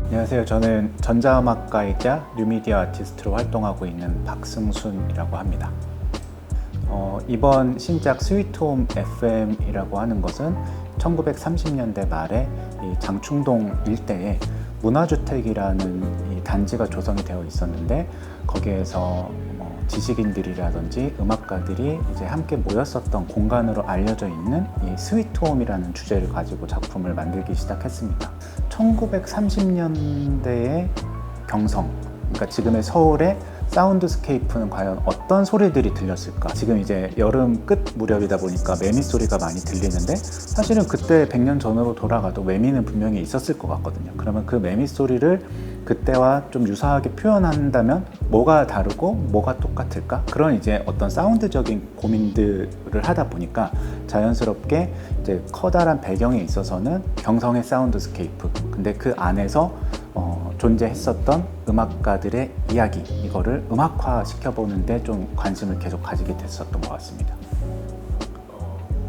안녕하세요. 저는 전자음악가이자 뉴미디어 아티스트로 활동하고 있는 박승순이라고 합니다. 이번 신작 스위트홈 FM이라고 하는 것은 1930년대 말에 이 장충동 일대에 문화주택이라는 이 단지가 조성이 되어 있었는데, 거기에서 지식인들이라든지 음악가들이 이제 함께 모였었던 공간으로 알려져 있는 이 스위트홈이라는 주제를 가지고 작품을 만들기 시작했습니다. 1930년대의 경성, 그러니까 지금의 서울의 사운드스케이프는 과연 어떤 소리들이 들렸을까? 지금 이제 여름 끝 무렵이다 보니까 매미 소리가 많이 들리는데, 사실은 그때 100년 전으로 돌아가도 매미는 분명히 있었을 것 같거든요. 그러면 그 매미 소리를 그때와 좀 유사하게 표현한다면 뭐가 다르고 뭐가 똑같을까? 그런 이제 어떤 사운드적인 고민들을 하다 보니까 자연스럽게 이제 커다란 배경에 있어서는 경성의 사운드스케이프, 근데 그 안에서 존재했었던 음악가들의 이야기, 이거를 음악화 시켜보는데 좀 관심을 계속 가지게 됐었던 것 같습니다.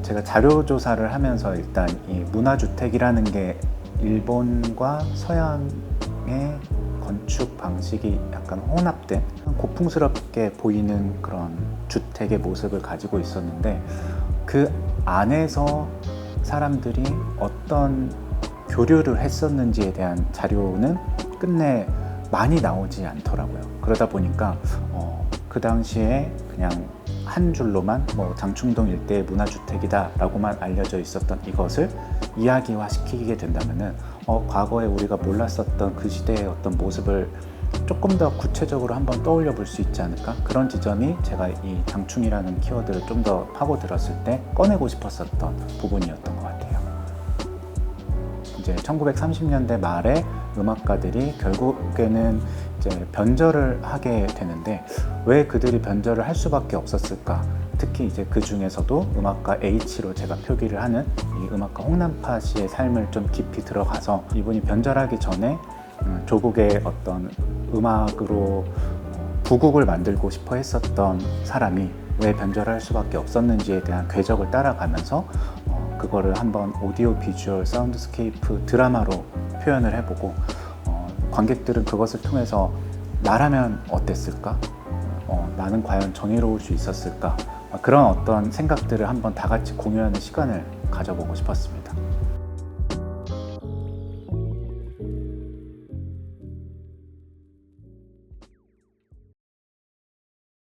제가 자료 조사를 하면서 일단 이 문화주택이라는 게 일본과 서양의 건축 방식이 약간 혼합된 고풍스럽게 보이는 그런 주택의 모습을 가지고 있었는데, 그 안에서 사람들이 어떤 교류를 했었는지에 대한 자료는 끝내 많이 나오지 않더라고요. 그러다 보니까 그 당시에 그냥 한 줄로만 장충동 일대의 문화주택이다 라고만 알려져 있었던 이것을 이야기화 시키게 된다면은 과거에 우리가 몰랐었던 그 시대의 어떤 모습을 조금 더 구체적으로 한번 떠올려 볼 수 있지 않을까? 그런 지점이 제가 이 장충이라는 키워드를 좀 더 파고들었을 때 꺼내고 싶었었던 부분이었던 것 같아요. 이제 1930년대 말에 음악가들이 결국에는 이제 변절을 하게 되는데, 왜 그들이 변절을 할 수밖에 없었을까? 특히 이제 그 중에서도 음악가 H로 제가 표기를 하는 이 음악가 홍남파 씨의 삶을 좀 깊이 들어가서, 이분이 변절하기 전에 조국의 어떤 음악으로 부국을 만들고 싶어 했었던 사람이 왜 변절할 수밖에 없었는지에 대한 궤적을 따라가면서 그거를 한번 오디오 비주얼 사운드스케이프 드라마로 표현을 해보고, 관객들은 그것을 통해서 나라면 어땠을까? 나는 과연 정의로울 수 있었을까? 그런 어떤 생각들을 한번 다 같이 공유하는 시간을 가져보고 싶었습니다.